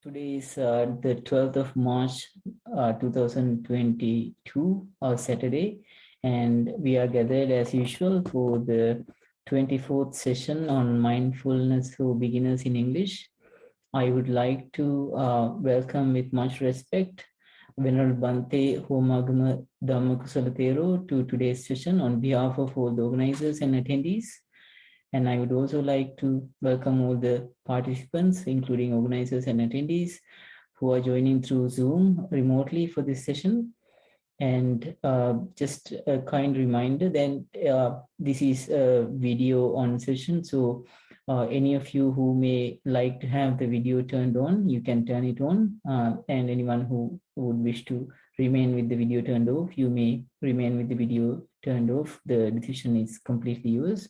Today is the 12th of March 2022, Saturday, and we are gathered as usual for the 24th session on mindfulness for beginners in English. I would like to welcome with much respect Venerable Bhante Homagama Dhamma Kusala Thero to today's session on behalf of all the organizers and attendees. And I would also like to welcome all the participants, including organizers and attendees who are joining through Zoom remotely for this session. And just a kind reminder that this is a video on session. So any of you who may like to have the video turned on, you can turn it on. And anyone who would wish to remain with the video turned off, you may remain with the video turned off. The decision is completely yours.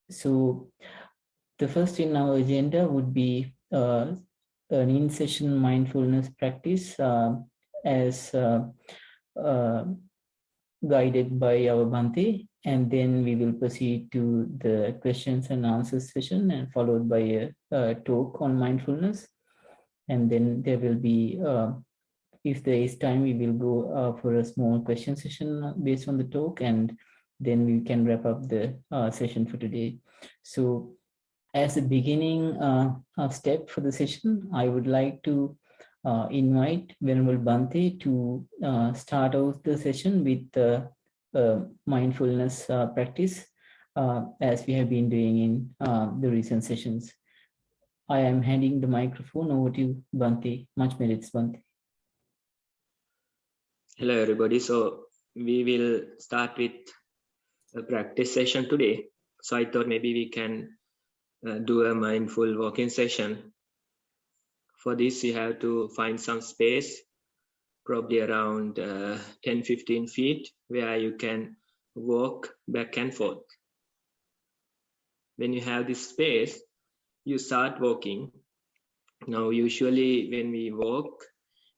So the first in our agenda would be an in-session mindfulness practice as guided by our Bhante, and then we will proceed to the questions and answers session and followed by a talk on mindfulness. And then there will be, if there is time, we will go for a small question session based on the talk, and then we can wrap up the session for today. So as a beginning step for the session, I would like to invite Venerable Bhante to start out the session with the mindfulness practice as we have been doing in the recent sessions. I am handing the microphone over to Bhante. Much merits, Bhante. Hello everybody. So we will start with a practice session today. So I thought maybe we can do a mindful walking session. For this, you have to find some space, probably around 10-15 feet, where you can walk back and forth. When you have this space, you start walking. Now, usually when we walk,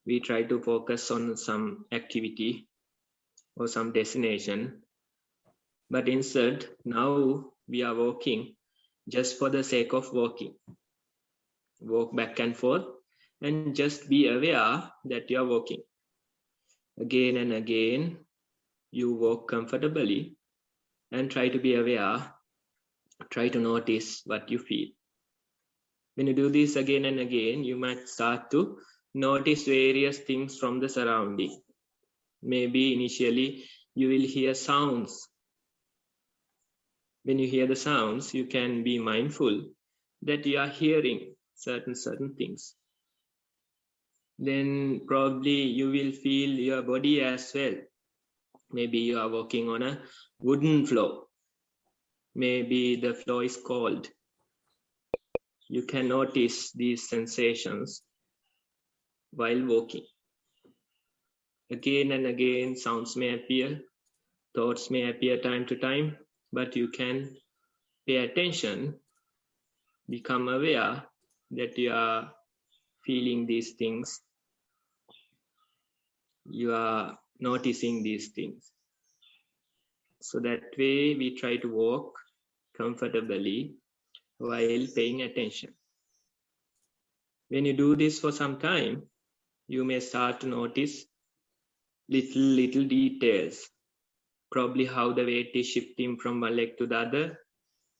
we try to focus on some activity or some destination. But instead, now we are walking just for the sake of walking. Walk back and forth and just be aware that you are walking. Again and again, you walk comfortably and try to be aware. Try to notice what you feel. When you do this again and again, you might start to notice various things from the surrounding. Maybe initially you will hear sounds. When you hear the sounds, you can be mindful that you are hearing certain things. Then probably you will feel your body as well. Maybe you are walking on a wooden floor. Maybe the floor is cold. You can notice these sensations while walking. Again and again, sounds may appear, thoughts may appear time to time, but you can pay attention, become aware that you are feeling these things. You are noticing these things. So that way we try to walk comfortably while paying attention. When you do this for some time, you may start to notice little details. Probably how the weight is shifting from one leg to the other,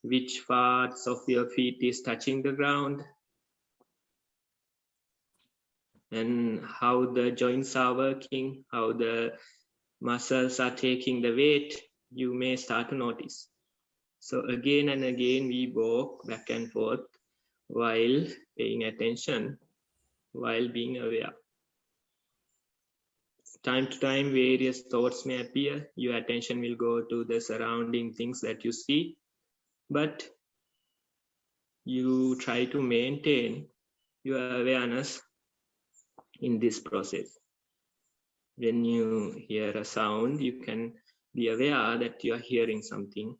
which parts of your feet is touching the ground, and how the joints are working, how the muscles are taking the weight, you may start to notice. So again and again, we walk back and forth while paying attention, while being aware. Time to time, various thoughts may appear. Your attention will go to the surrounding things that you see, but you try to maintain your awareness in this process. When you hear a sound, you can be aware that you are hearing something.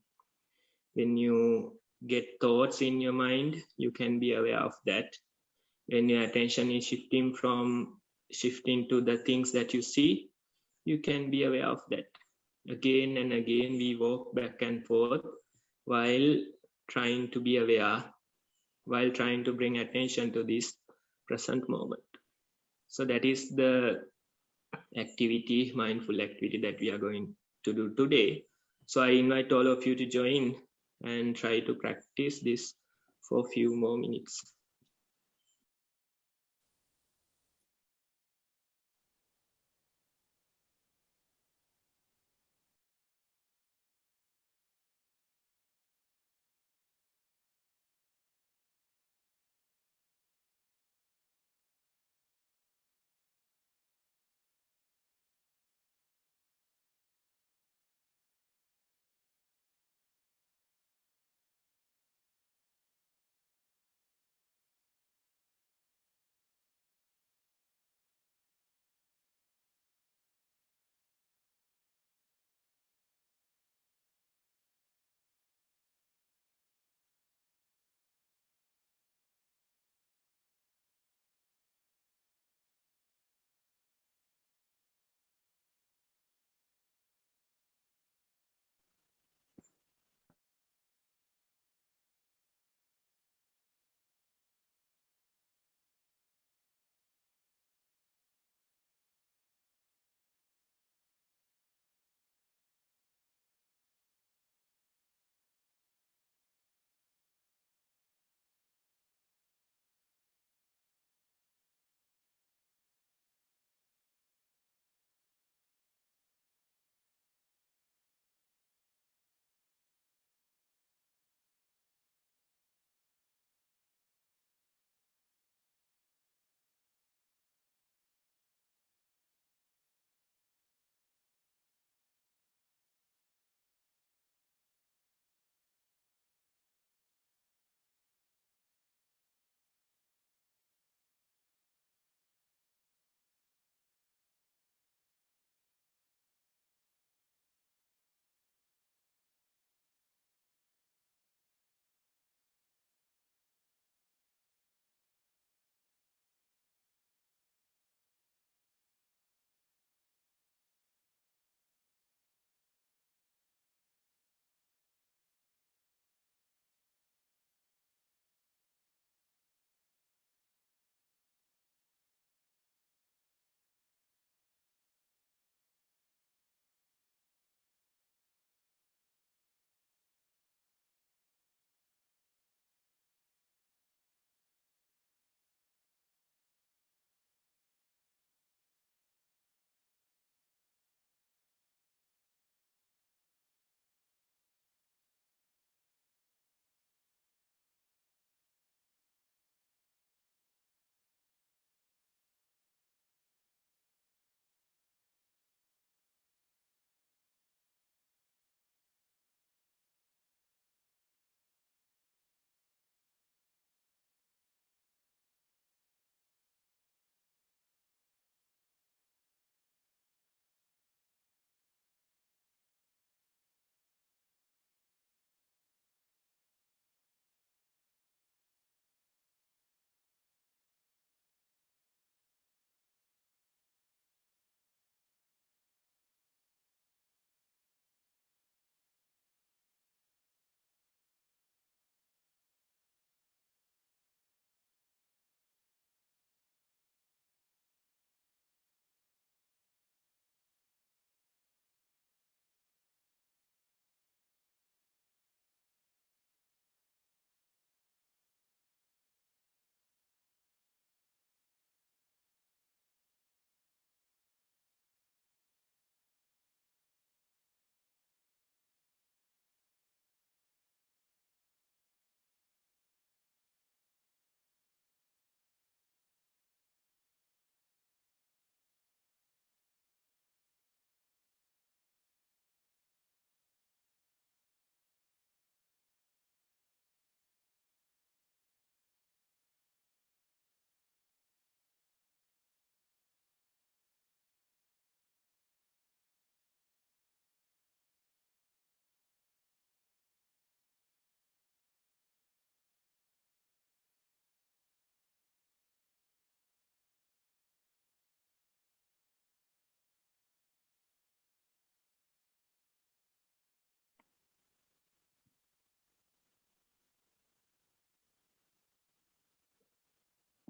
When you get thoughts in your mind, you can be aware of that. When your attention is shifting to the things that you see, you can be aware of that. Again and again, we walk back and forth while trying to be aware while trying to bring attention to this present moment. So that is the activity, mindful activity that we are going to do today. So I invite all of you to join and try to practice this for a few more minutes.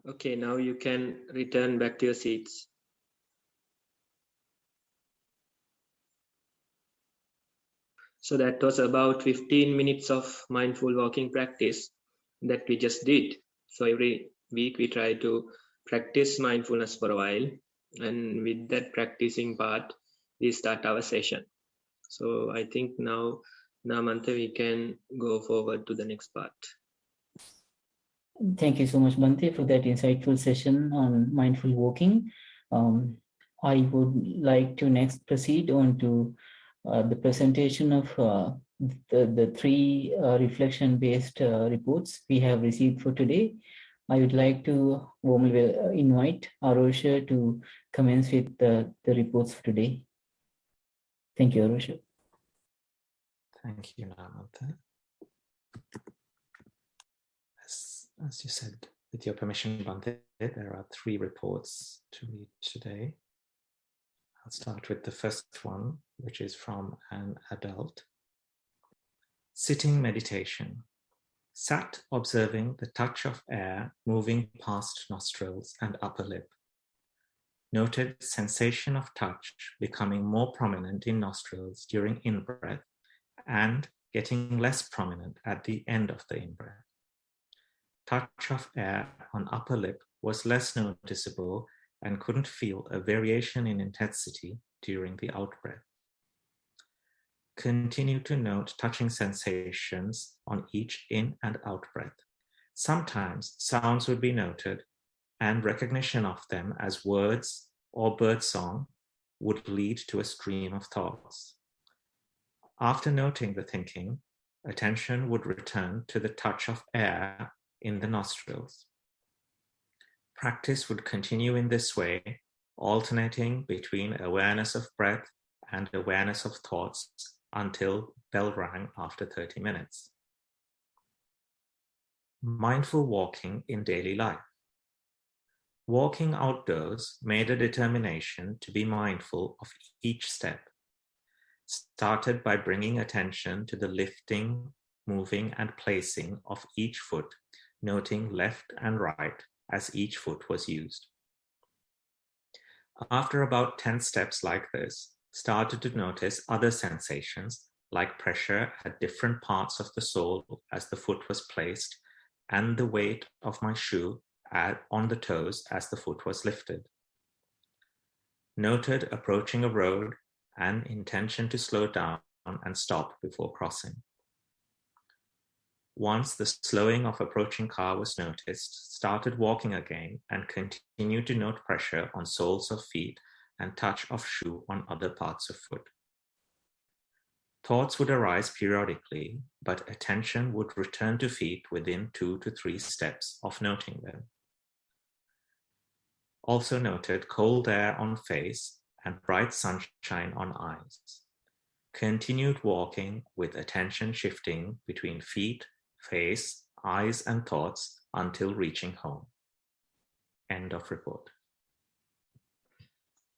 Okay, now you can return back to your seats. So that was about 15 minutes of mindful walking practice that we just did. So every week we try to practice mindfulness for a while. And with that practicing part, we start our session. So I think now, Mantha, we can go forward to the next part. Thank you so much, Bhante, for that insightful session on mindful walking. I would like to next proceed on to the presentation of the three reflection-based reports we have received for today. I would like to warmly invite Arosha to commence with the reports for today. Thank you, Arosha. Thank you, Namantha. As you said, with your permission, Bhante, there are three reports to read today. I'll start with the first one, which is from an adult. Sitting meditation. Sat observing the touch of air moving past nostrils and upper lip. Noted sensation of touch becoming more prominent in nostrils during in-breath and getting less prominent at the end of the in-breath. Touch of air on upper lip was less noticeable and couldn't feel a variation in intensity during the out-breath. Continue to note touching sensations on each in and out breath. Sometimes sounds would be noted and recognition of them as words or birdsong would lead to a stream of thoughts. After noting the thinking, attention would return to the touch of air in the nostrils. Practice would continue in this way, alternating between awareness of breath and awareness of thoughts until bell rang after 30 minutes. Mindful walking in daily life. Walking outdoors made a determination to be mindful of each step. Started by bringing attention to the lifting, moving, and placing of each foot, noting left and right as each foot was used. After about 10 steps like this, started to notice other sensations like pressure at different parts of the sole as the foot was placed and the weight of my shoe on the toes as the foot was lifted. Noted approaching a road and intention to slow down and stop before crossing. Once the slowing of approaching car was noticed, started walking again and continued to note pressure on soles of feet and touch of shoe on other parts of foot. Thoughts would arise periodically, but attention would return to feet within 2 to 3 steps of noting them. Also noted cold air on face and bright sunshine on eyes. Continued walking with attention shifting between feet, face, eyes, and thoughts until reaching home. End of report.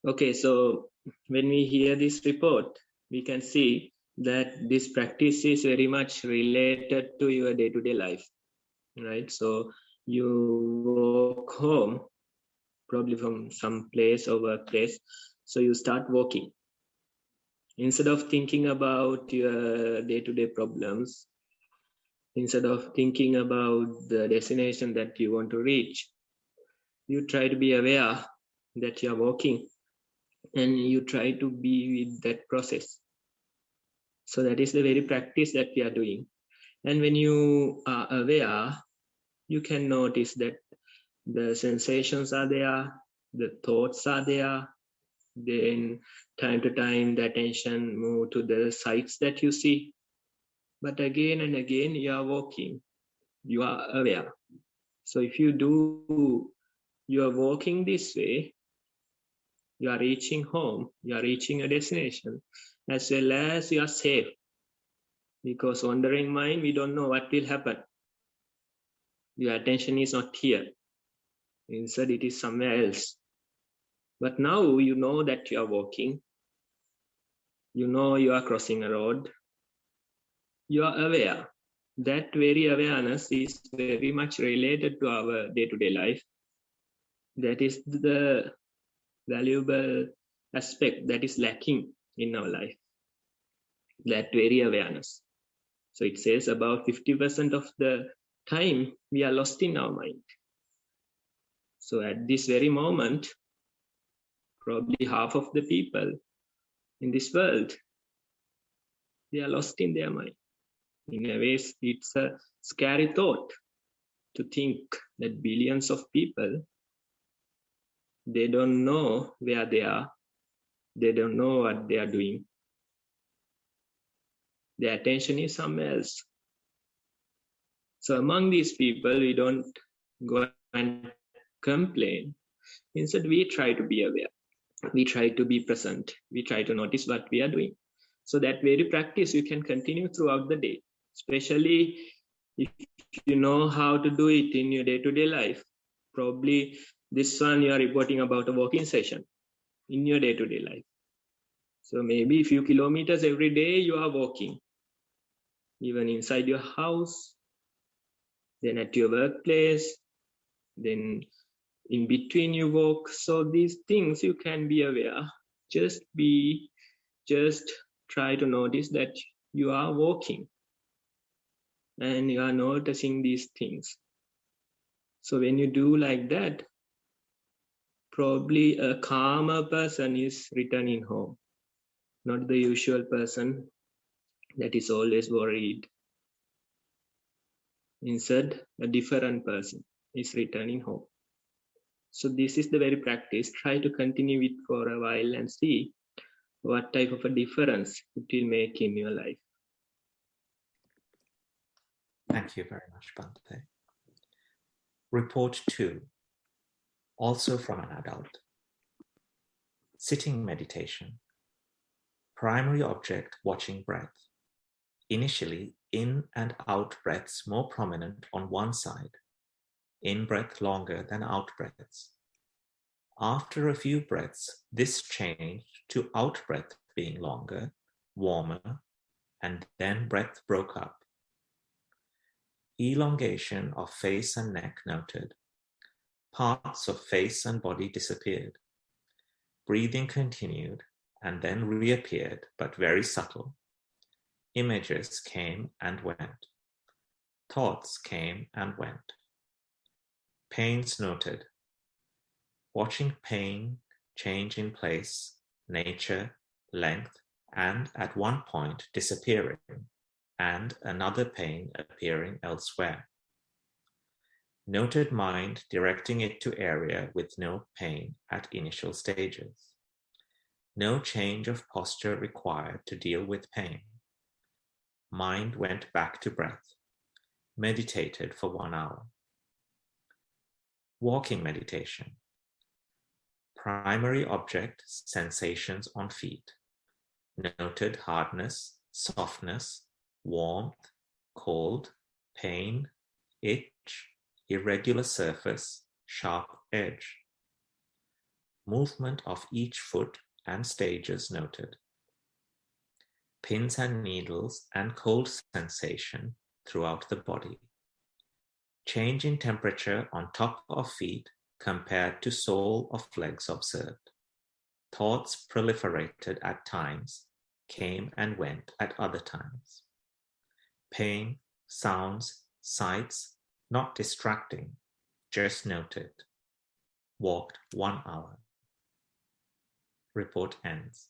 Okay, so when we hear this report, we can see that this practice is very much related to your day-to-day life, right? So you walk home, probably from some place or workplace, so you start walking. Instead of thinking about your day-to-day problems, instead of thinking about the destination that you want to reach, you try to be aware that you are walking and you try to be with that process. So that is the very practice that we are doing. And when you are aware, you can notice that the sensations are there, the thoughts are there. Then time to time the attention move to the sights that you see. But again and again you are walking, you are aware. So if you are walking this way, you are reaching home, you are reaching a destination, as well as you are safe. Because wandering mind, we don't know what will happen. Your attention is not here. Instead, it is somewhere else. But now you know that you are walking. You know you are crossing a road. You are aware. That very awareness is very much related to our day-to-day life. That is the valuable aspect that is lacking in our life, that very awareness. So it says about 50% of the time we are lost in our mind. So at this very moment, probably half of the people in this world, they are lost in their mind. In a way, it's a scary thought to think that billions of people, they don't know where they are. They don't know what they are doing. Their attention is somewhere else. So among these people, we don't go and complain. Instead, we try to be aware. We try to be present. We try to notice what we are doing. So that very practice you can continue throughout the day, especially if you know how to do it in your day-to-day life. Probably this one you are reporting about a walking session in your day-to-day life. So maybe a few kilometers every day you are walking, even inside your house, then at your workplace, then in between you walk. So these things you can be aware. Just try to notice that you are walking and you are noticing these things. So when you do like that, probably a calmer person is returning home, not the usual person that is always worried. Instead, a different person is returning home. So this is the very practice. Try to continue it for a while and see what type of a difference it will make in your life. Thank you very much, Bhante. Report 2, also from an adult. Sitting meditation. Primary object, watching breath. Initially, in and out breaths more prominent on one side. In breath longer than out breaths. After a few breaths, this changed to out breath being longer, warmer, and then breath broke up. Elongation of face and neck noted. Parts of face and body disappeared. Breathing continued and then reappeared, but very subtle. Images came and went. Thoughts came and went. Pains noted. Watching pain change in place, nature, length, and at one point disappearing, and another pain appearing elsewhere. Noted mind directing it to area with no pain at initial stages. No change of posture required to deal with pain. Mind went back to breath. Meditated for 1 hour. Walking meditation. Primary object, sensations on feet. Noted hardness, softness, warmth, cold, pain, itch, irregular surface, sharp edge. Movement of each foot and stages noted. Pins and needles and cold sensation throughout the body. Change in temperature on top of feet compared to sole of legs observed. Thoughts proliferated at times, came and went at other times. Pain, sounds, sights, not distracting, just noted. Walked 1 hour. Report ends.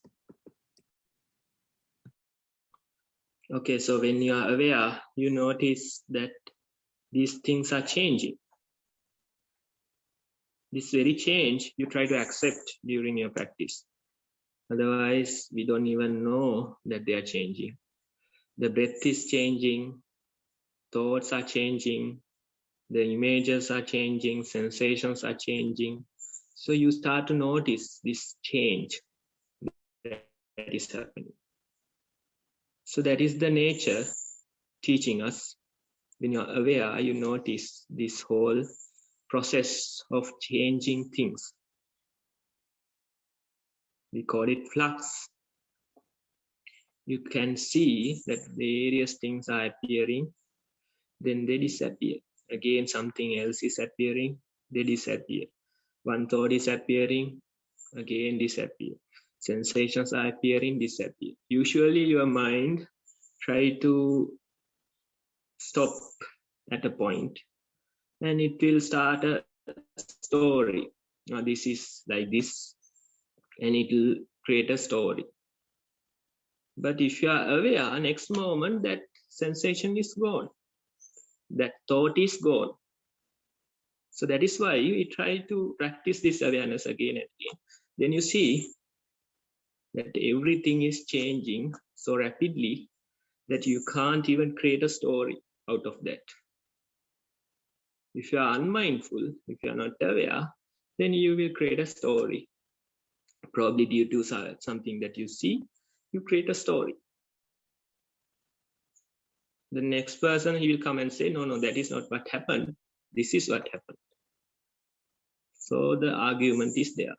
Okay, so when you are aware, you notice that these things are changing. This very change you try to accept during your practice. Otherwise, we don't even know that they are changing. The breath is changing, thoughts are changing, the images are changing, sensations are changing. So you start to notice this change that is happening. So that is the nature teaching us. When you're aware, you notice this whole process of changing things. We call it flux. You can see that various things are appearing, then they disappear. Again, something else is appearing, they disappear. One thought is appearing, again disappear. Sensations are appearing, disappear. Usually your mind try to stop at a point and it will start a story. Now this is like this, and it will create a story. But if you are aware, next moment that sensation is gone, that thought is gone. So that is why we try to practice this awareness again and again. Then you see that everything is changing so rapidly that you can't even create a story out of that. If you are unmindful, if you are not aware, then you will create a story. Probably due to something that you see, you create a story. The next person, he will come and say, no, that is not what happened. This is what happened. So the argument is there.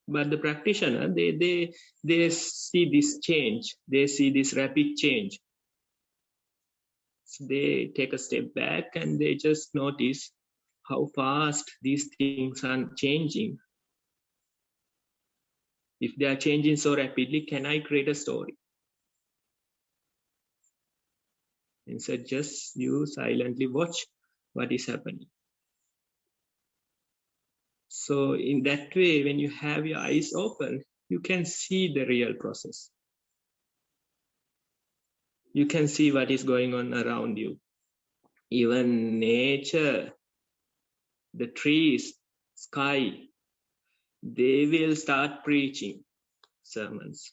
But the practitioner, they see this change. They see this rapid change. So they take a step back and they just notice how fast these things are changing. If they are changing so rapidly, can I create a story? Instead, just you silently watch what is happening. So in that way, when you have your eyes open, you can see the real process. You can see what is going on around you. Even nature, the trees, sky, they will start preaching sermons.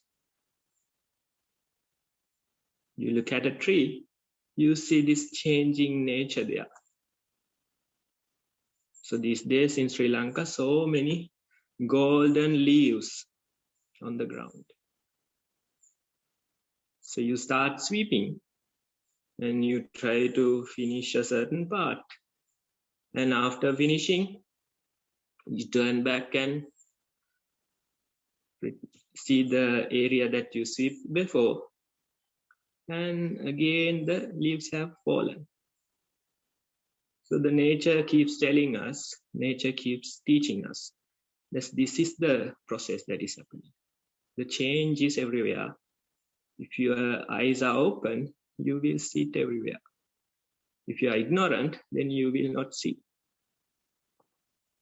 You look at a tree, you see this changing nature there. So these days in Sri Lanka, so many golden leaves on the ground. So you start sweeping and you try to finish a certain part. And after finishing, you turn back and see the area that you sweep before. And again, the leaves have fallen. So the nature keeps telling us, nature keeps teaching us that this is the process that is happening. The change is everywhere. If your eyes are open, you will see it everywhere. If you are ignorant, then you will not see.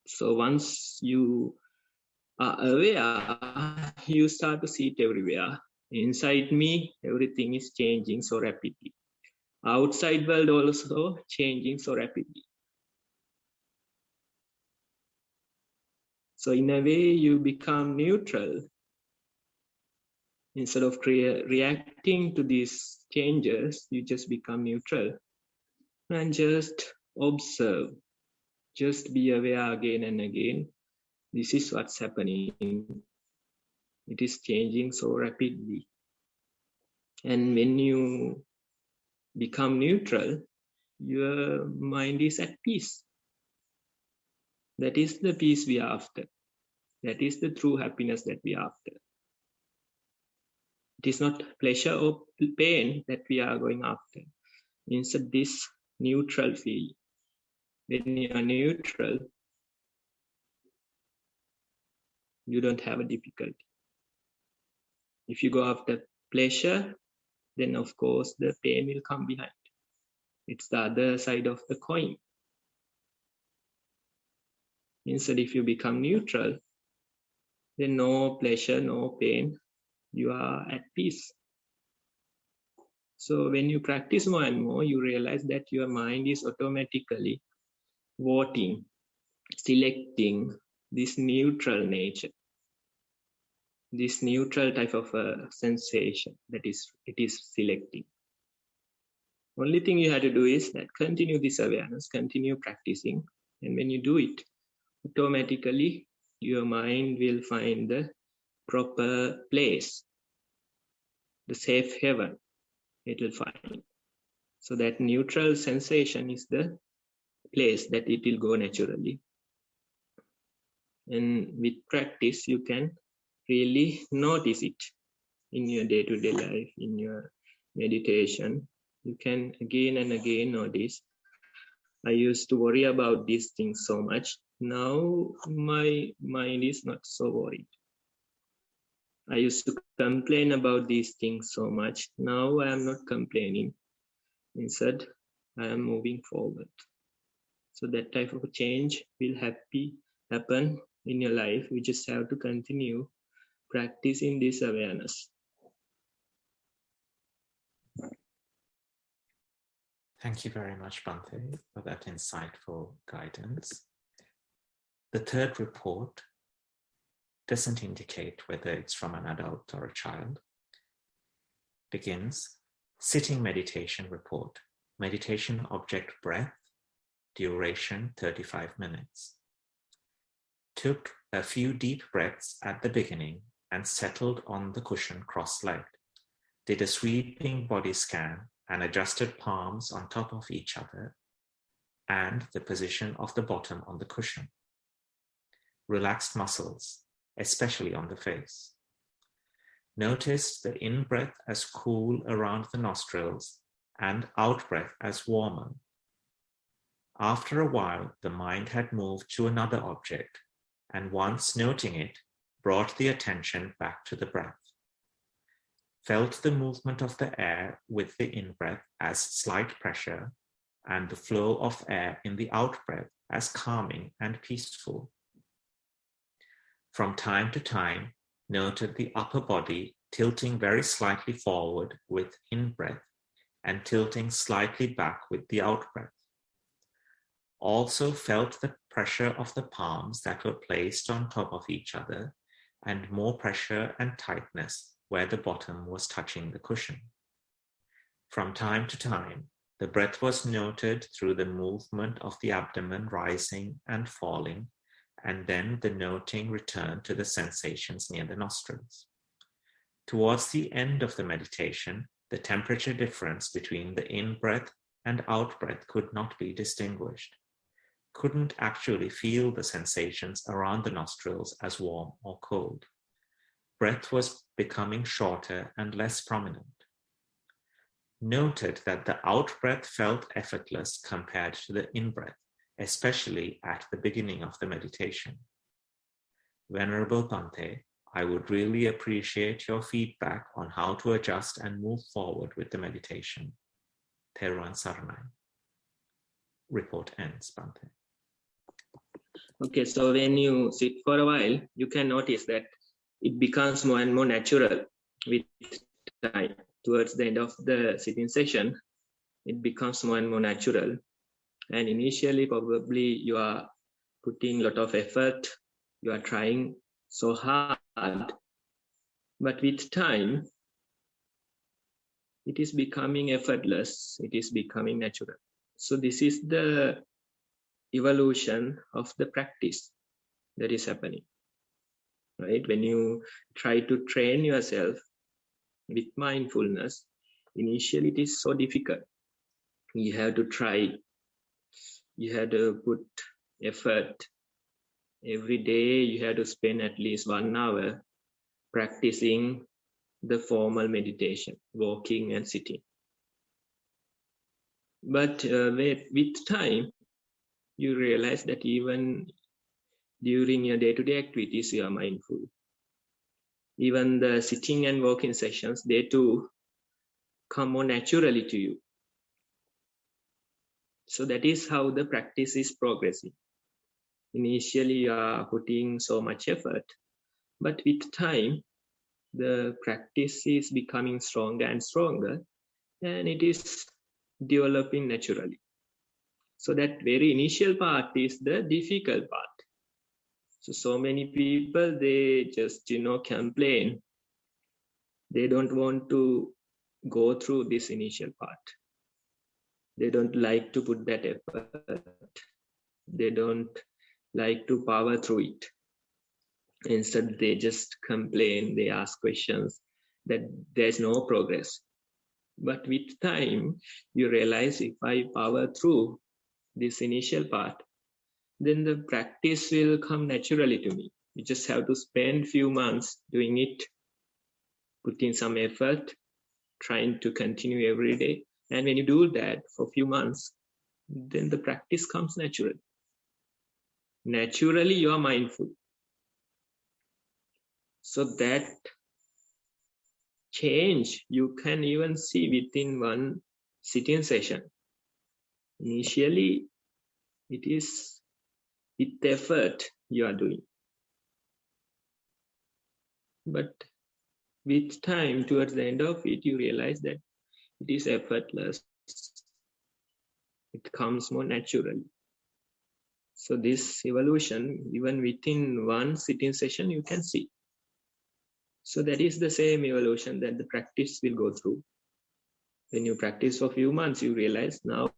So once you are aware, you start to see it everywhere. Inside me, everything is changing so rapidly. Outside world also changing so rapidly. So in a way, you become neutral. Instead of reacting to these changes, you just become neutral and just observe. Just be aware again and again. This is what's happening. It is changing so rapidly. And when you become neutral, your mind is at peace. That is the peace we are after. That is the true happiness that we are after. It is not pleasure or pain that we are going after. Instead, this neutral feeling. When you are neutral, you don't have a difficulty. If you go after pleasure, then of course the pain will come behind. It's the other side of the coin. Instead, if you become neutral, then no pleasure, no pain, you are at peace. So when you practice more and more, you realize that your mind is automatically voting, selecting this neutral nature, this neutral type of a sensation that it is selecting. Only thing you have to do is that continue this awareness, continue practicing, and when you do it, automatically your mind will find the proper place, the safe haven it will find. So that neutral sensation is the place that it will go naturally. And with practice, you can really notice it in your day-to-day life, in your meditation. You can again and again notice, I used to worry about these things so much. Now my mind is not so worried. I used to complain about these things so much. Now I am not complaining. Instead, I am moving forward. So that type of a change will happen in your life. You just have to continue practicing this awareness. Thank you very much, Bhante, for that insightful guidance. The third report doesn't indicate whether it's from an adult or a child. Begins, sitting meditation report. Meditation object breath, duration 35 minutes. Took a few deep breaths at the beginning and settled on the cushion cross-legged. Did a sweeping body scan and adjusted palms on top of each other and the position of the bottom on the cushion. Relaxed muscles, especially on the face. Noticed the in-breath as cool around the nostrils and out-breath as warmer. After a while, the mind had moved to another object, and once noting it, brought the attention back to the breath. Felt the movement of the air with the in-breath as slight pressure, and the flow of air in the out-breath as calming and peaceful. From time to time, noted the upper body tilting very slightly forward with in-breath and tilting slightly back with the out-breath. Also felt the pressure of the palms that were placed on top of each other and more pressure and tightness where the bottom was touching the cushion. From time to time, the breath was noted through the movement of the abdomen rising and falling, and then the noting returned to the sensations near the nostrils. Towards the end of the meditation, the temperature difference between the in-breath and out-breath could not be distinguished. Couldn't actually feel the sensations around the nostrils as warm or cold. Breath was becoming shorter and less prominent. Noted that the out-breath felt effortless compared to the in-breath, especially at the beginning of the meditation. Venerable Bhante, I would really appreciate your feedback on how to adjust and move forward with the meditation. Thero and Nissarana. Report ends, Bhante. Okay, so when you sit for a while, you can notice that it becomes more and more natural with time. Towards the end of the sitting session, it becomes more and more natural. And initially, probably you are putting a lot of effort, you are trying so hard, but with time, it is becoming effortless, it is becoming natural. So this is the evolution of the practice that is happening, right? When you try to train yourself with mindfulness, initially it is so difficult. You have to try, you have to put effort. Every day you have to spend at least 1 hour practicing the formal meditation, walking and sitting. But with time, you realize that even during your day-to-day activities, you are mindful. Even the sitting and walking sessions, they too come more naturally to you. So that is how the practice is progressing. Initially, you are putting so much effort, but with time, the practice is becoming stronger and stronger, and it is developing naturally. So that very initial part is the difficult part. So many people, they just, complain. They don't want to go through this initial part. They don't like to put that effort. They don't like to power through it. Instead, they just complain, they ask questions, that there's no progress. But with time, you realize if I power through this initial part, then the practice will come naturally to me. You just have to spend few months doing it, putting some effort, trying to continue every day. And when you do that for a few months, then the practice comes naturally. naturally you are mindful. So that change you can even see within one sitting session. Initially, it is with effort you are doing. But with time, towards the end of it, you realize that it is effortless. It comes more naturally. So this evolution, even within one sitting session, you can see. So that is the same evolution that the practice will go through. When you practice for a few months, you realize now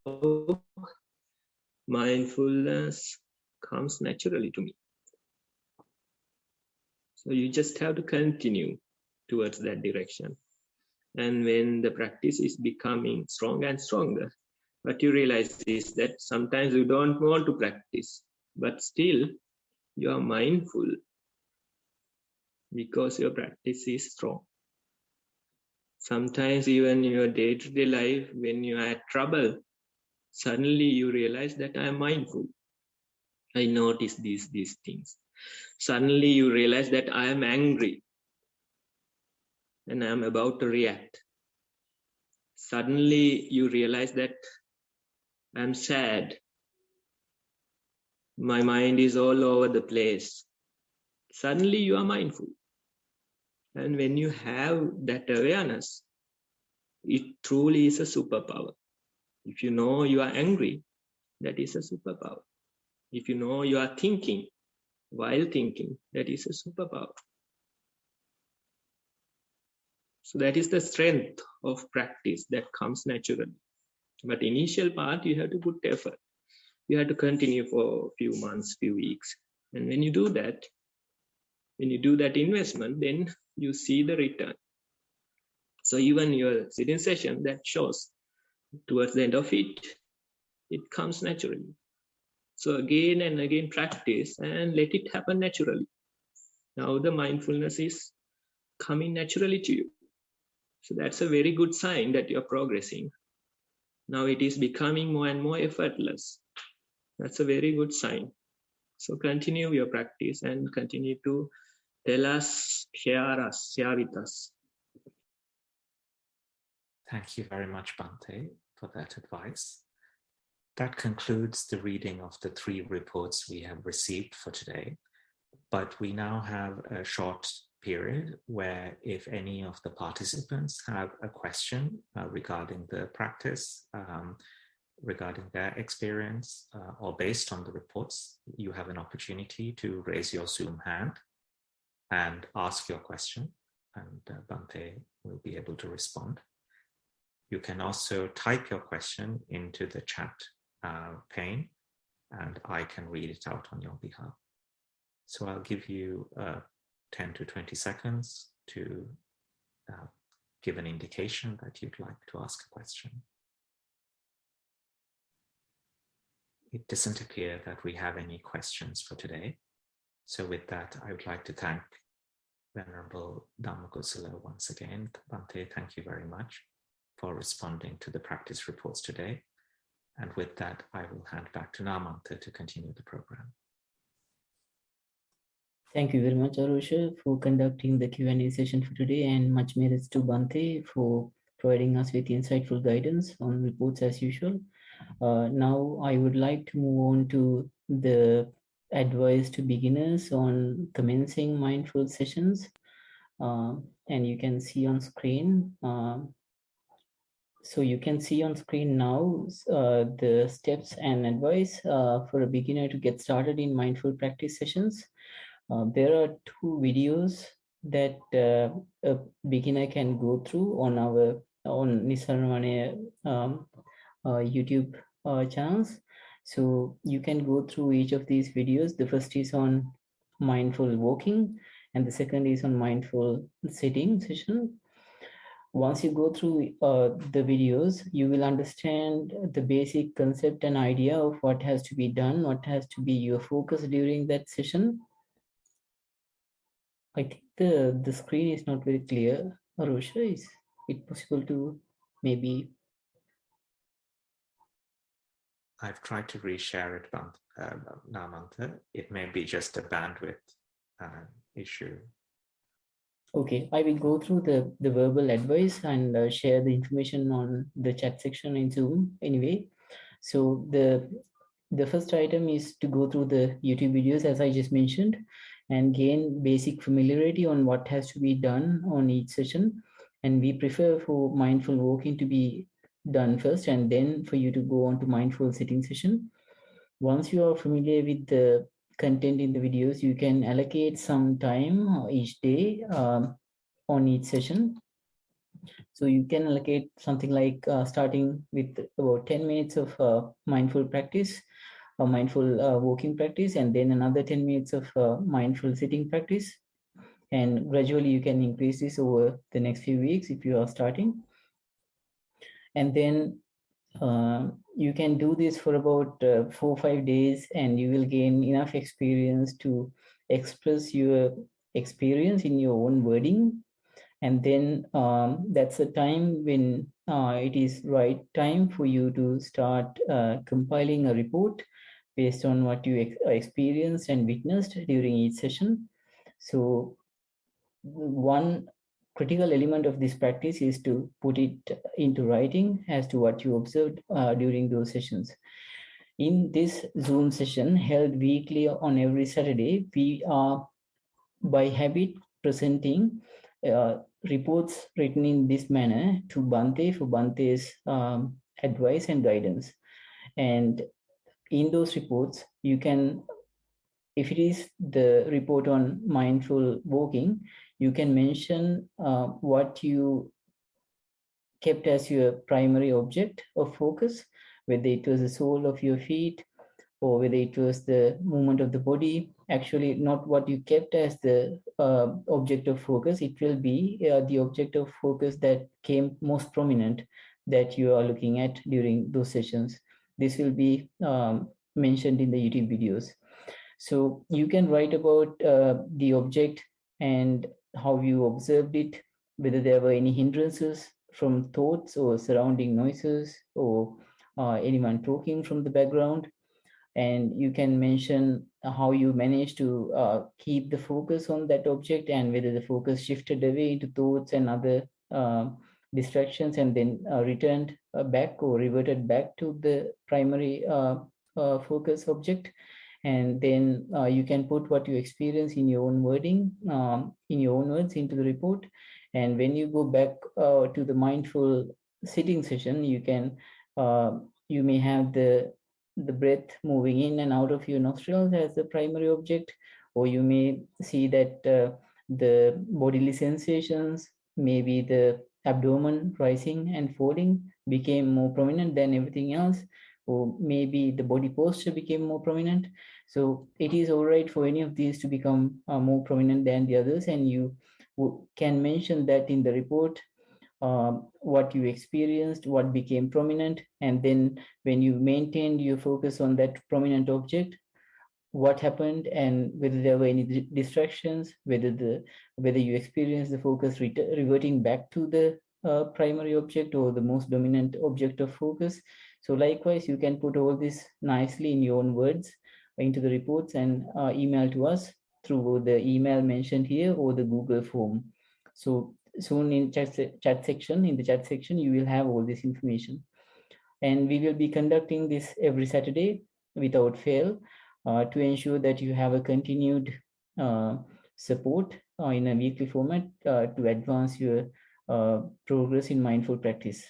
mindfulness comes naturally to me. So you just have to continue towards that direction. And when the practice is becoming stronger and stronger, what you realize is that sometimes you don't want to practice, but still you are mindful because your practice is strong. Sometimes even in your day-to-day life, when you are at trouble, suddenly you realize that I am mindful. I notice these things. Suddenly you realize that I am angry and I am about to react. Suddenly you realize that I am sad. My mind is all over the place. Suddenly you are mindful. And when you have that awareness, it truly is a superpower. If you know you are angry, that is a superpower. If you know you are thinking while thinking, that is a superpower. So that is the strength of practice that comes naturally. But initial part, you have to put effort. You have to continue for a few months, few weeks. And when you do that investment, then you see the return. So even your sitting session, that shows towards the end of it, it comes naturally. So again and again practice and let it happen naturally. Now the mindfulness is coming naturally to you. So that's a very good sign that you're progressing. Now it is becoming more and more effortless. That's a very good sign. So continue your practice and continue to tell us, share with us. Thank you very much, Bhante, for that advice. That concludes the reading of the 3 reports we have received for today. But we now have a short period where if any of the participants have a question regarding the practice, regarding their experience, or based on the reports, you have an opportunity to raise your Zoom hand and ask your question, and Bhante will be able to respond. You can also type your question into the chat pane, and I can read it out on your behalf. So I'll give you 10 to 20 seconds to give an indication that you'd like to ask a question. It doesn't appear that we have any questions for today. So with that, I would like to thank Venerable Dhamma Kusala once again. Bhante, thank you very much for responding to the practice reports today. And with that, I will hand back to Namanta to continue the program. Thank you very much, Arusha, for conducting the Q&A session for today, and much merits to Bhante for providing us with insightful guidance on reports as usual. Now, I would like to move on to the advice to beginners on commencing mindful sessions. And you can see on screen. So you can see on screen now the steps and advice for a beginner to get started in mindful practice sessions. There are 2 videos that a beginner can go through on our Nissarana YouTube channels. So you can go through each of these videos. The first is on mindful walking, and the second is on mindful sitting session. Once you go through the videos, you will understand the basic concept and idea of what has to be done, what has to be your focus during that session. I think the screen is not very clear. Arusha, is it possible to maybe? I've tried to reshare it, Namanta. It may be just a bandwidth issue. Okay, I will go through the verbal advice and share the information on the chat section in Zoom anyway. So the first item is to go through the YouTube videos, as I just mentioned, and gain basic familiarity on what has to be done on each session. And we prefer for mindful walking to be done first, and then for you to go on to mindful sitting session. Once you are familiar with the content in the videos, you can allocate some time each day on each session. So you can allocate something like starting with about 10 minutes of mindful practice, a mindful walking practice, and then another 10 minutes of mindful sitting practice. And gradually you can increase this over the next few weeks if you are starting. And then you can do this for about 4 or 5 days, and you will gain enough experience to express your experience in your own wording. And then that's the time when it is right time for you to start compiling a report based on what you experienced and witnessed during each session. So one critical element of this practice is to put it into writing as to what you observed during those sessions. In this Zoom session held weekly on every Saturday, we are by habit presenting reports written in this manner to Bhante for Bhante's advice and guidance. And in those reports, you can, if it is the report on mindful walking, you can mention what you kept as your primary object of focus, whether it was the sole of your feet or whether it was the movement of the body. Actually, not what you kept as the object of focus. It will be the object of focus that came most prominent that you are looking at during those sessions. This will be mentioned in the YouTube videos. So you can write about the object and how you observed it, whether there were any hindrances from thoughts or surrounding noises or anyone talking from the background. And you can mention how you managed to keep the focus on that object, and whether the focus shifted away into thoughts and other distractions and then returned back or reverted back to the primary focus object. And then you can put what you experience in your own wording, in your own words, into the report. And when you go back to the mindful sitting session, you can you may have the breath moving in and out of your nostrils as the primary object, or you may see that the bodily sensations, maybe the abdomen rising and falling, became more prominent than everything else, or maybe the body posture became more prominent. So it is all right for any of these to become more prominent than the others, and you can mention that in the report, what you experienced, what became prominent, and then when you maintained your focus on that prominent object, what happened, and whether there were any distractions, whether you experienced the focus reverting back to the primary object or the most dominant object of focus. So likewise, you can put all this nicely in your own words into the reports and email to us through the email mentioned here or the Google form. So soon in the chat section, you will have all this information. And we will be conducting this every Saturday without fail to ensure that you have a continued support in a weekly format to advance your progress in mindful practice.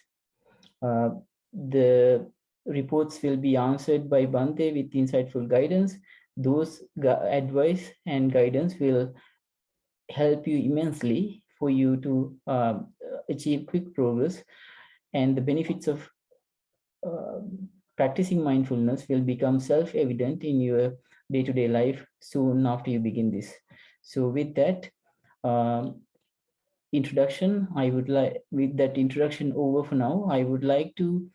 The reports will be answered by Bhante with insightful guidance. Those advice and guidance will help you immensely for you to achieve quick progress, and the benefits of practicing mindfulness will become self-evident in your day-to-day life soon after you begin this. So with that introduction, I would like, with that introduction over for now, I would like to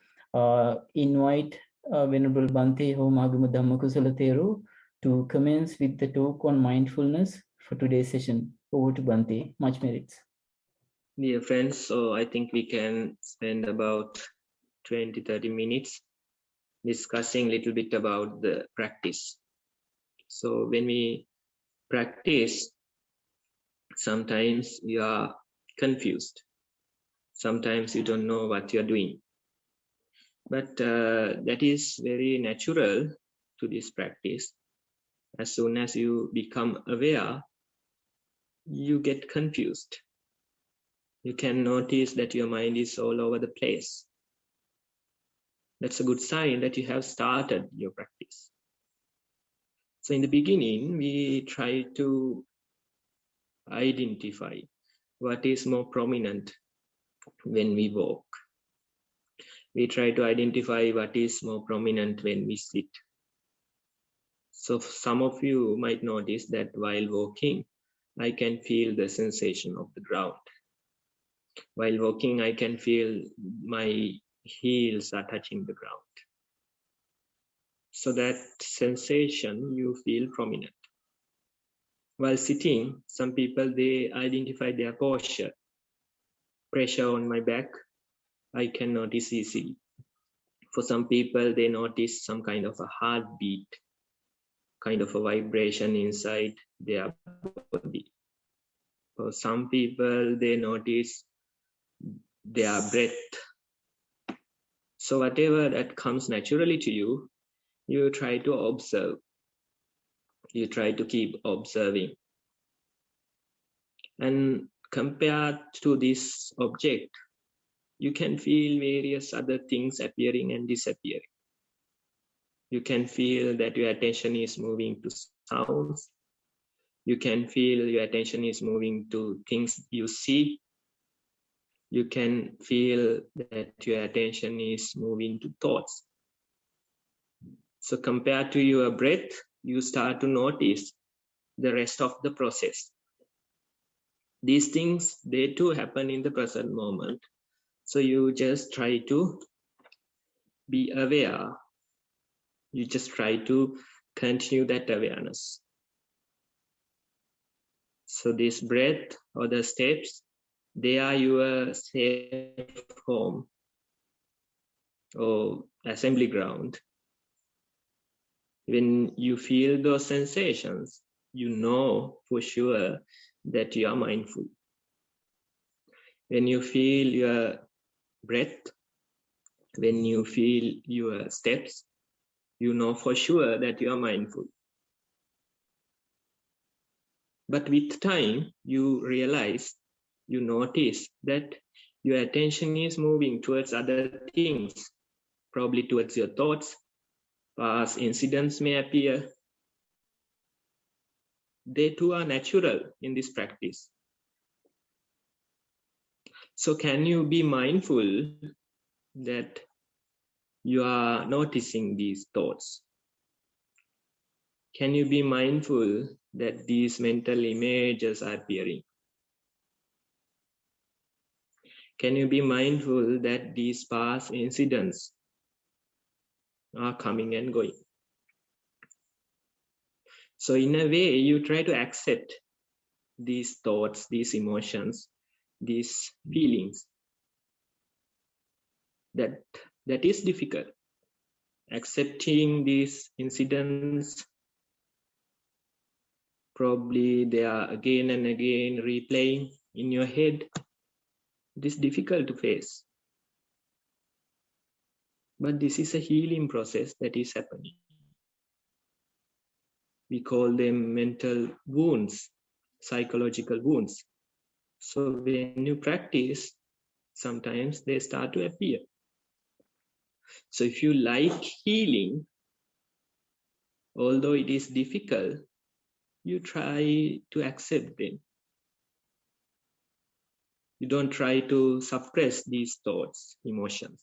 invite Venerable Bhante Homagama Dhamma Kusala Thero to commence with the talk on mindfulness for today's session. Over to Bhante. Much merits. Dear friends, so I think we can spend about 20-30 minutes discussing a little bit about the practice. So when we practice, sometimes you are confused. Sometimes you don't know what you're doing. But that is very natural to this practice. As soon as you become aware, you get confused. You can notice that your mind is all over the place. That's a good sign that you have started your practice. So in the beginning, we try to identify what is more prominent when we walk. We try to identify what is more prominent when we sit. So some of you might notice that while walking, I can feel the sensation of the ground. While walking, I can feel my heels are touching the ground. So that sensation you feel prominent. While sitting, some people, they identify their posture. Pressure on my back, I can notice easily. For some people, they notice some kind of a heartbeat, kind of a vibration inside their body. For some people, they notice their breath. So whatever that comes naturally to you, you try to observe. You try to keep observing. And compared to this object, you can feel various other things appearing and disappearing. You can feel that your attention is moving to sounds. You can feel your attention is moving to things you see. You can feel that your attention is moving to thoughts. So compared to your breath, you start to notice the rest of the process. These things, they too happen in the present moment. So you just try to be aware. You just try to continue that awareness. So this breath or the steps, they are your safe home or assembly ground. When you feel those sensations, you know for sure that you are mindful. When you feel your breath, when you feel your steps, you know for sure that you are mindful. But with time, you realize, you notice that your attention is moving towards other things, probably towards your thoughts. Past incidents may appear. They too are natural in this practice. So can you be mindful that you are noticing these thoughts? Can you be mindful that these mental images are appearing? Can you be mindful that these past incidents are coming and going? So in a way, you try to accept these thoughts, these emotions, these feelings. That is difficult. Accepting these incidents, probably they are again and again replaying in your head. It is difficult to face. But this is a healing process that is happening. We call them mental wounds, psychological wounds. So when you practice, sometimes they start to appear. So if you like healing, although it is difficult, you try to accept them. You don't try to suppress these thoughts, emotions.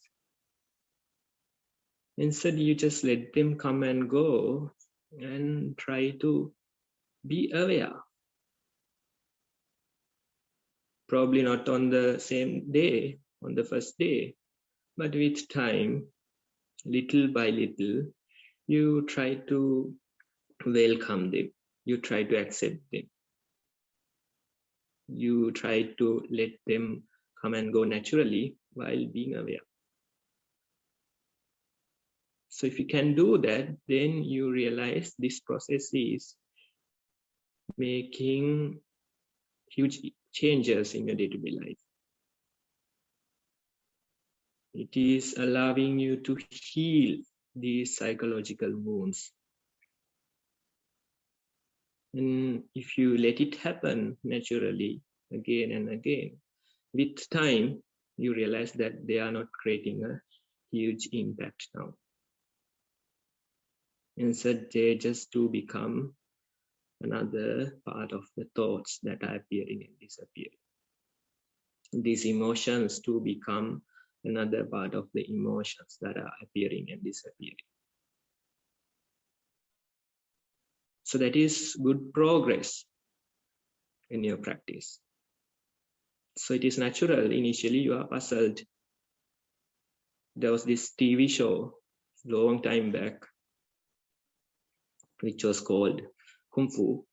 Instead, you just let them come and go and try to be aware. Probably not on the same day, on the first day, but with time, little by little, you try to welcome them. You try to accept them. You try to let them come and go naturally while being aware. So if you can do that, then you realize this process is making huge changes in your day-to-day life. It is allowing you to heal these psychological wounds. And if you let it happen naturally again and again, with time, you realize that they are not creating a huge impact now. Instead, they just to become another part of the thoughts that are appearing and disappearing. These emotions to become another part of the emotions that are appearing and disappearing. So that is good progress in your practice. So it is natural. Initially, you are puzzled. There was this TV show long time back, which was called Kung Fu.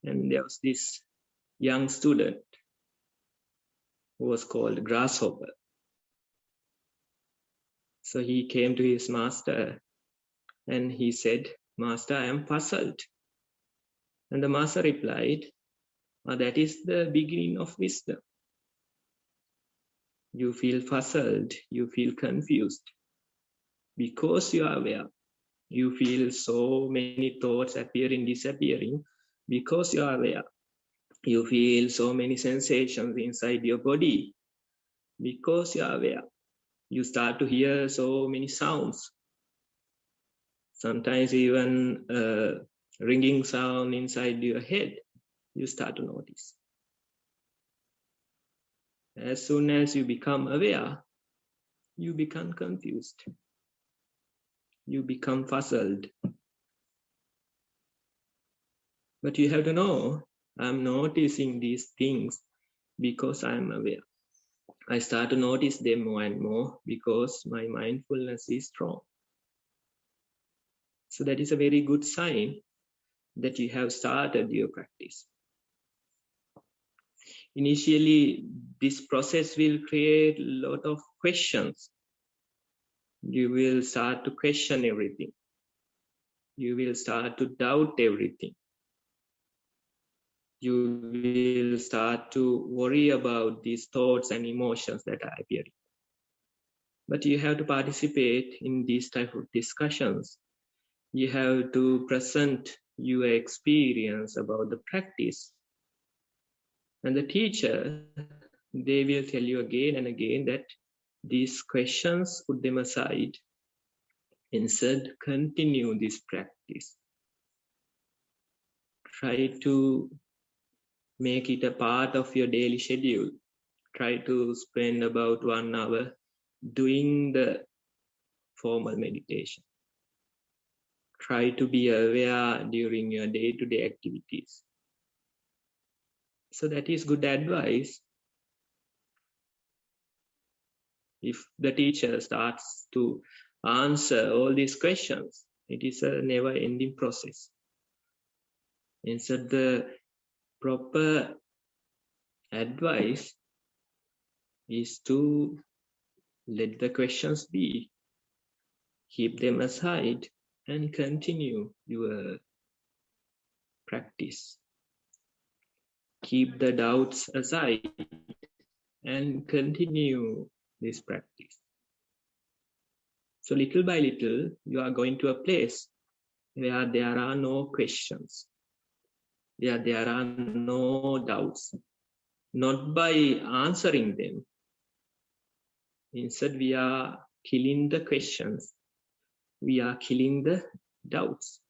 And there was this young student who was called Grasshopper. So he came to his master and he said, "Master, I am puzzled." And the master replied, "That is the beginning of wisdom. You feel puzzled, you feel confused because you are aware. You feel so many thoughts appearing, disappearing because you are aware. You feel so many sensations inside your body because you are aware. You start to hear so many sounds, sometimes even a ringing sound inside your head. You start to notice. As soon as you become aware, you become confused. You become puzzled. But you have to know, I'm noticing these things because I'm aware. I start to notice them more and more because my mindfulness is strong. So that is a very good sign that you have started your practice. Initially, this process will create a lot of questions. You will start to question everything. You will start to doubt everything. You will start to worry about these thoughts and emotions that are appearing. But you have to participate in these type of discussions. You have to present your experience about the practice. And the teacher, they will tell you again and again that these questions, put them aside. Instead, continue this practice. Try to make it a part of your daily schedule. Try to spend about 1 hour doing the formal meditation. Try to be aware during your day-to-day activities. So that is good advice. If the teacher starts to answer all these questions, it is a never-ending process. Instead, the proper advice is to let the questions be, keep them aside, and continue your practice. Keep the doubts aside and continue this practice. So little by little, you are going to a place where there are no questions, where there are no doubts. Not by answering them. Instead, we are killing the questions. We are killing the doubts.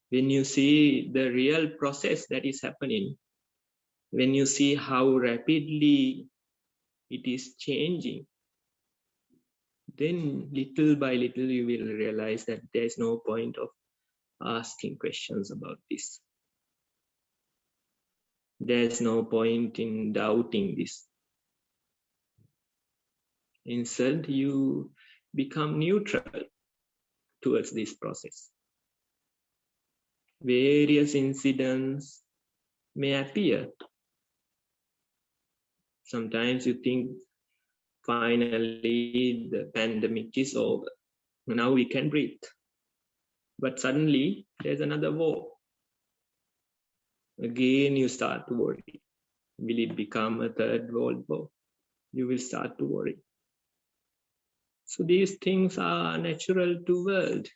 When you see the real process that is happening, when you see how rapidly it is changing, then little by little you will realize that there is no point of asking questions about this. There is no point in doubting this. Instead, you become neutral towards this process. Various incidents may appear. Sometimes you think finally the pandemic is over. Now we can breathe. But suddenly there's another war. Again, you start to worry. Will it become a third world war? You will start to worry. So these things are natural to world.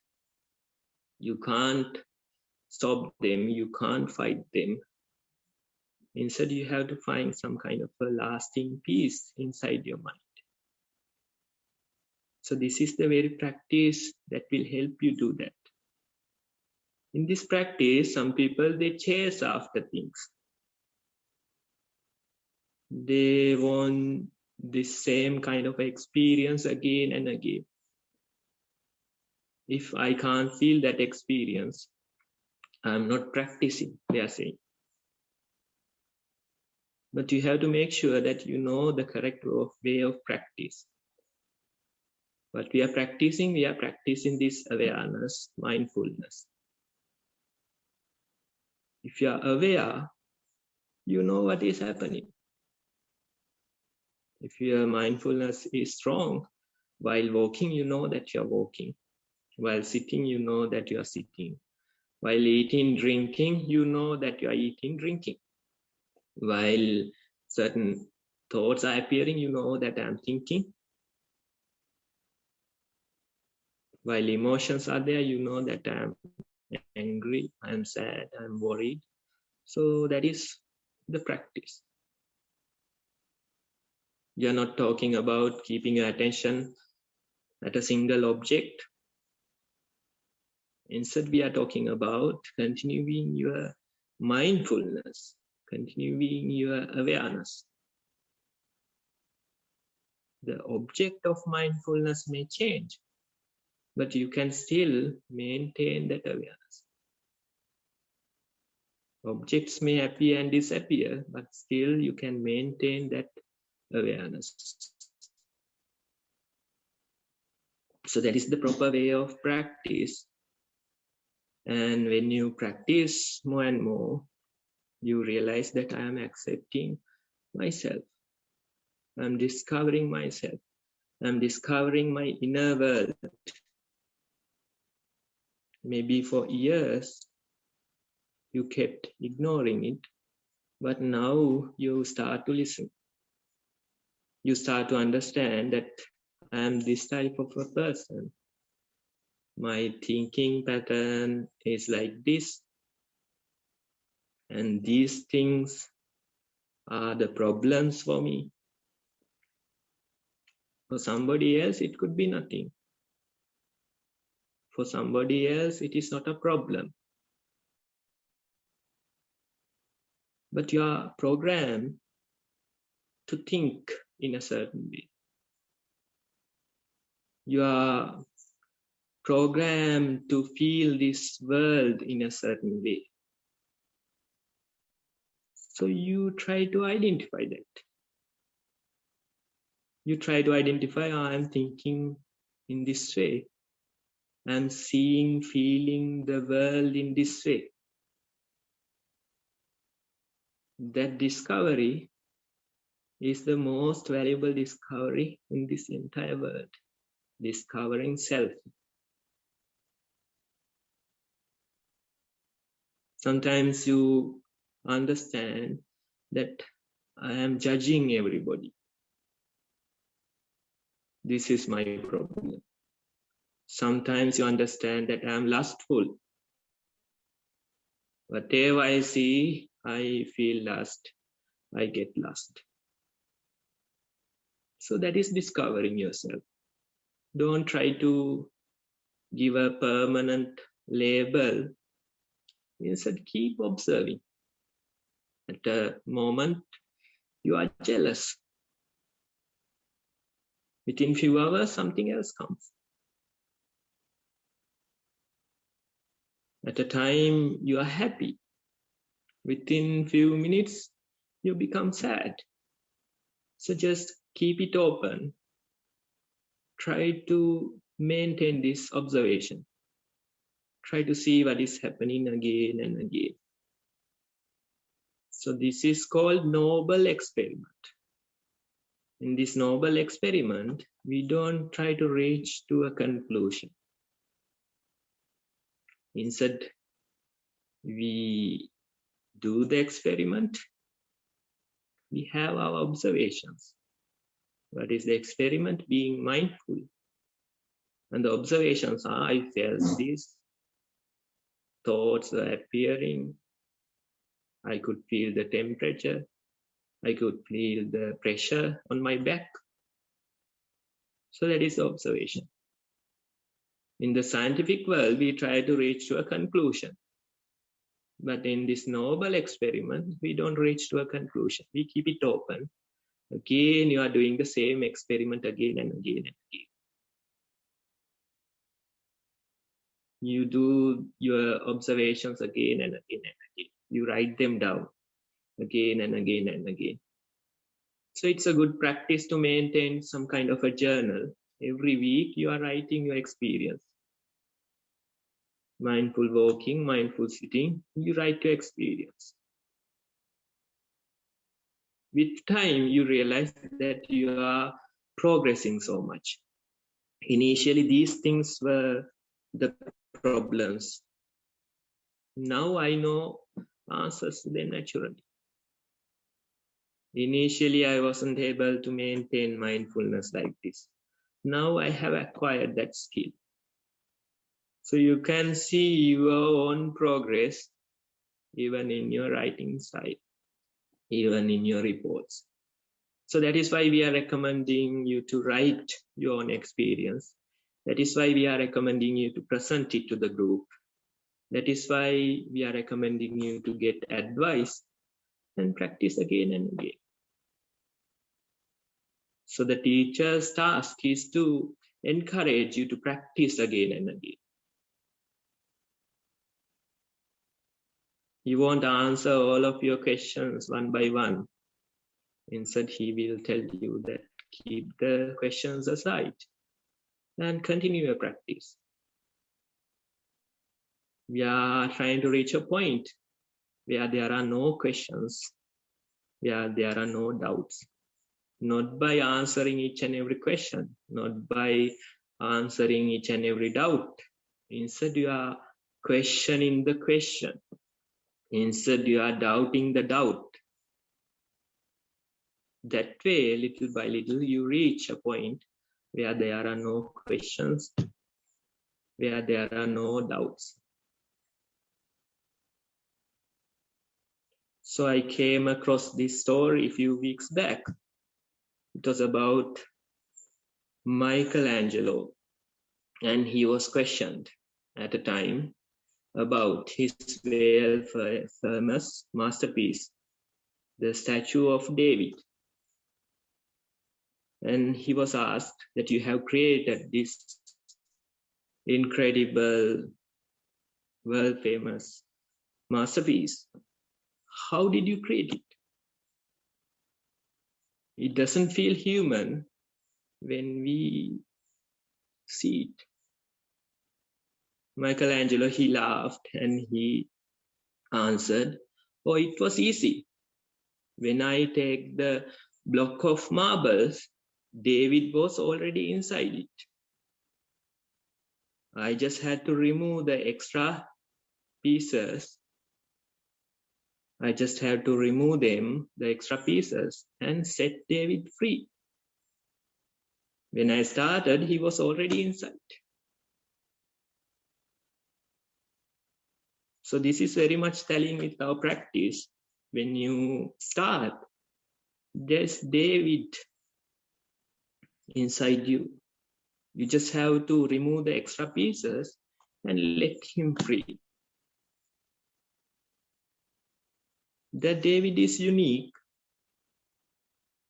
You can't stop them. You can't fight them. Instead, you have to find some kind of a lasting peace inside your mind. So this is the very practice that will help you do that. In this practice, some people, they chase after things. They want this same kind of experience again and again. If I can't feel that experience, I'm not practicing, they are saying. But you have to make sure that you know the correct way of practice. What we are practicing this awareness, mindfulness. If you are aware, you know what is happening. If your mindfulness is strong, while walking, you know that you are walking. While sitting, you know that you are sitting. While eating, drinking, you know that you are eating, drinking. While certain thoughts are appearing, you know that I am thinking. While emotions are there, you know that I am angry, I am sad, I am worried. So that is the practice. We are not talking about keeping your attention at a single object. Instead, we are talking about continuing your mindfulness, continuing your awareness. The object of mindfulness may change, but you can still maintain that awareness. Objects may appear and disappear, but still you can maintain that awareness. So that is the proper way of practice. And when you practice more and more, you realize that I am accepting myself. I'm discovering myself. I'm discovering my inner world. Maybe for years, you kept ignoring it, but now you start to listen. You start to understand that I am this type of a person. My thinking pattern is like this, and these things are the problems for me. For somebody else, it could be nothing. For somebody else, it is not a problem. But you are programmed to think in a certain way. You are programmed to feel this world in a certain way. So you try to identify that. You try to identify, I am thinking in this way. I'm seeing, feeling the world in this way. That discovery is the most valuable discovery in this entire world. Discovering self. Sometimes you understand that I am judging everybody. This is my problem. Sometimes you understand that I am lustful. Whatever I see, I feel lust. I get lust. So that is discovering yourself. Don't try to give a permanent label. Instead, keep observing. At a moment, you are jealous. Within few hours, something else comes. At a time, you are happy. Within few minutes, you become sad. So just keep it open. Try to maintain this observation. Try to see what is happening again and again. So this is called noble experiment. In this noble experiment, we don't try to reach to a conclusion. Instead, we do the experiment. We have our observations. What is the experiment? Being mindful. And the observations are, I felt this, thoughts are appearing, I could feel the temperature, I could feel the pressure on my back. So that is the observation. In the scientific world, we try to reach to a conclusion. But in this noble experiment, we don't reach to a conclusion. We keep it open. Again, you are doing the same experiment again and again and again. You do your observations again and again and again. You write them down again and again and again. So it's a good practice to maintain some kind of a journal. Every week you are writing your experience. Mindful walking, mindful sitting, you write your experience. With time, you realize that you are progressing so much. Initially, these things were the problems. Now I know answers to them naturally. Initially, I wasn't able to maintain mindfulness like this. Now I have acquired that skill. So you can see your own progress even in your writing side, even in your reports. So that is why we are recommending you to write your own experience. That is why we are recommending you to present it to the group. That is why we are recommending you to get advice and practice again and again. So the teacher's task is to encourage you to practice again and again. He won't answer all of your questions one by one. Instead, he will tell you that keep the questions aside and continue your practice. We are trying to reach a point where there are no questions, where there are no doubts. Not by answering each and every question, not by answering each and every doubt. Instead, you are questioning the question. Instead, you are doubting the doubt. That way, little by little, you reach a point where there are no questions, where there are no doubts. So I came across this story a few weeks back. It was about Michelangelo, and he was questioned at a time about his very famous masterpiece, the statue of David. And he was asked that you have created this incredible, world-famous masterpiece. How did you create it? It doesn't feel human when we see it. Michelangelo, he laughed and he answered, "Oh, it was easy. When I take the block of marbles, David was already inside it. I just had to remove the extra pieces. I just had to remove them, the extra pieces, and set David free. When I started, he was already inside." So this is very much telling with our practice. When you start, there's David inside you. You just have to remove the extra pieces and let him free. That David is unique.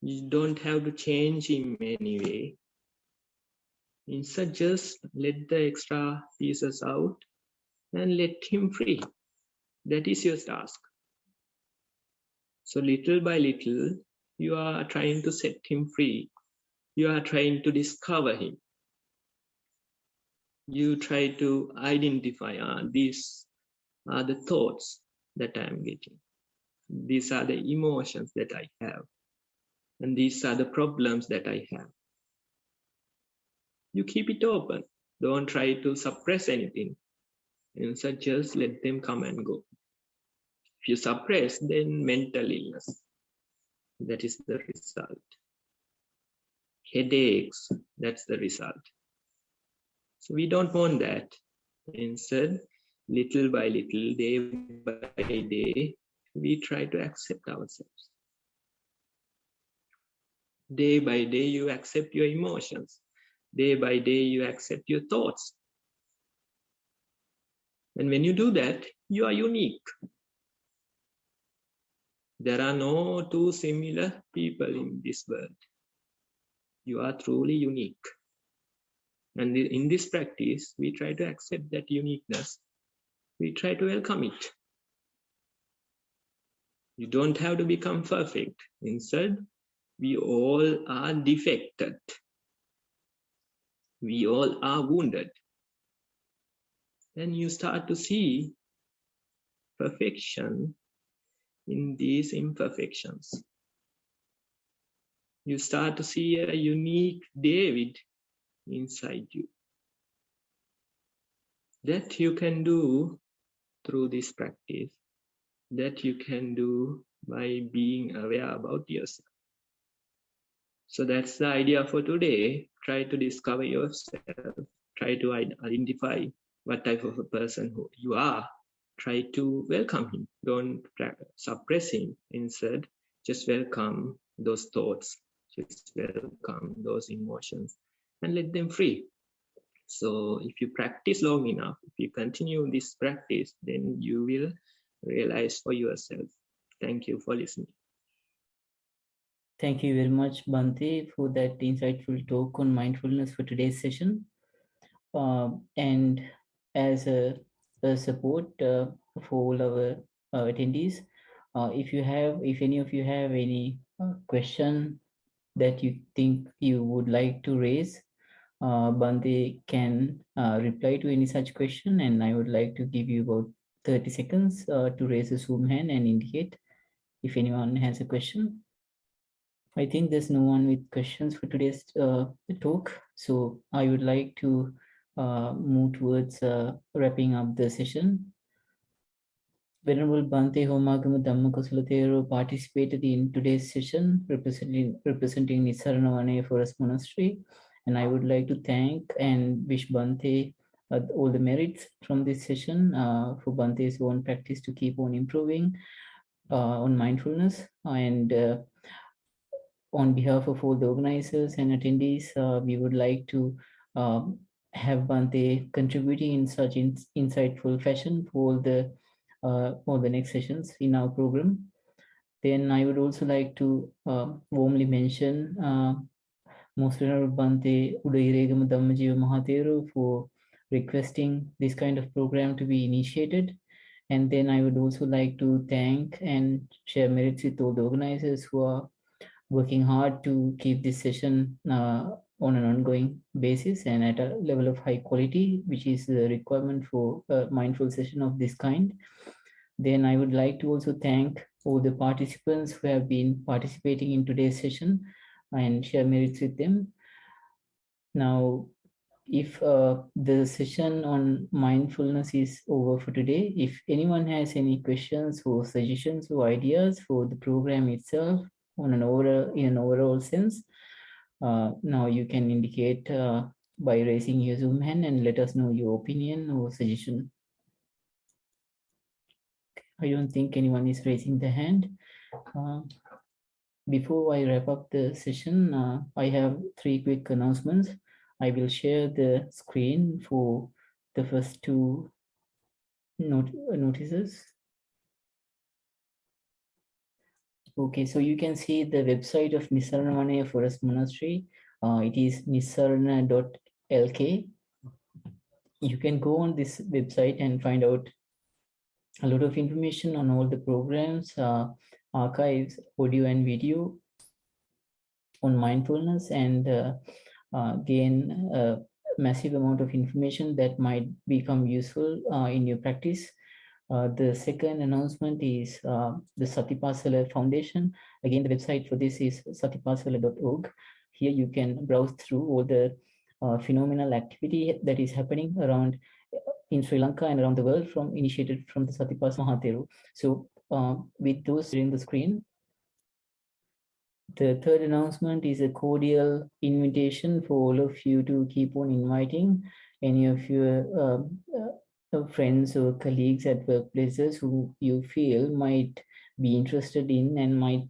You don't have to change him anyway. Instead, just let the extra pieces out and let him free. That is your task. So little by little, you are trying to set him free. You are trying to discover him. You try to identify, these are the thoughts that I am getting. These are the emotions that I have. And these are the problems that I have. You keep it open. Don't try to suppress anything. Instead, just let them come and go. If you suppress, then mental illness. That is the result. Headaches, that's the result. So we don't want that. Instead, little by little, day by day, we try to accept ourselves. Day by day, you accept your emotions. Day by day, you accept your thoughts. And when you do that, you are unique. There are no two similar people in this world. You are truly unique. And in this practice, we try to accept that uniqueness. We try to welcome it. You don't have to become perfect. Instead, we all are defected. We all are wounded. Then you start to see perfection in these imperfections. You start to see a unique David inside you. That you can do through this practice. That you can do by being aware about yourself. So that's the idea for today. Try to discover yourself. Try to identify what type of a person who you are. Try to welcome him. Don't suppress him. Instead, just welcome those thoughts. Just welcome those emotions and let them free. So if you practice long enough, if you continue this practice, then you will realize for yourself. Thank you for listening. Thank you very much, Bhante, for that insightful talk on mindfulness for today's session. And as a support for all our attendees, if any of you have any question that you think you would like to raise, Bhante can reply to any such question, and I would like to give you about 30 seconds to raise a Zoom hand and indicate if anyone has a question. I think there's no one with questions for today's talk, so I would like to move towards wrapping up the session. Venerable Bhante Homagama Dhamma Kusala Thero participated in today's session representing Nissarana Vanaya Forest Monastery, and I would like to thank and wish Bhante all the merits from this session for Bhante's own practice to keep on improving on mindfulness. And on behalf of all the organizers and attendees, we would like to have Bhante contributing in such insightful fashion for all the next sessions in our program. Then I would also like to warmly mention Most Venerable Bhante Udairegama Dhammajiva Mahathero for requesting this kind of program to be initiated. And then I would also like to thank and share merits with all the organizers who are working hard to keep this session on an ongoing basis and at a level of high quality, which is the requirement for a mindful session of this kind. Then I would like to also thank all the participants who have been participating in today's session and share merits with them. Now, if the session on mindfulness is over for today, if anyone has any questions or suggestions or ideas for the program itself in an overall sense, now you can indicate by raising your Zoom hand and let us know your opinion or suggestion. I don't think anyone is raising the hand. Before I wrap up the session, I have 3 quick announcements. I will share the screen for the first 2 notices. Okay, so you can see the website of Nissarana Vanaya Forest Monastery. It is nissarana.lk. You can go on this website and find out a lot of information on all the programs, archives, audio and video on mindfulness, and gain a massive amount of information that might become useful in your practice. The second announcement is the Satipasala Foundation. Again, the website for this is satipasala.org. Here you can browse through all the phenomenal activity that is happening around in Sri Lanka and around the world from initiated from the Satipas Thero. So with those in the screen, the third announcement is a cordial invitation for all of you to keep on inviting any of your friends or colleagues at workplaces who you feel might be interested in and might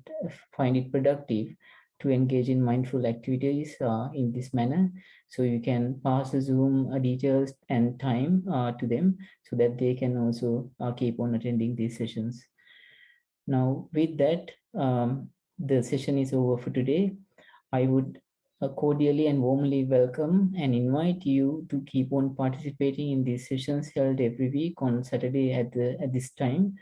find it productive to engage in mindful activities in this manner. So you can pass the Zoom details and time to them so that they can also keep on attending these sessions. Now, with that, the session is over for today. I would cordially and warmly welcome and invite you to keep on participating in these sessions held every week on Saturday at this time,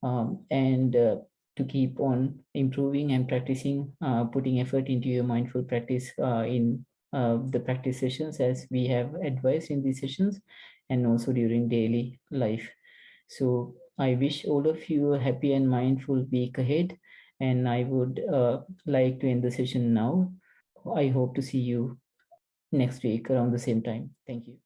and to keep on improving and practicing, putting effort into your mindful practice in the practice sessions as we have advised in these sessions, and also during daily life. So I wish all of you a happy and mindful week ahead, and I would like to end the session now. I hope to see you next week around the same time. Thank you.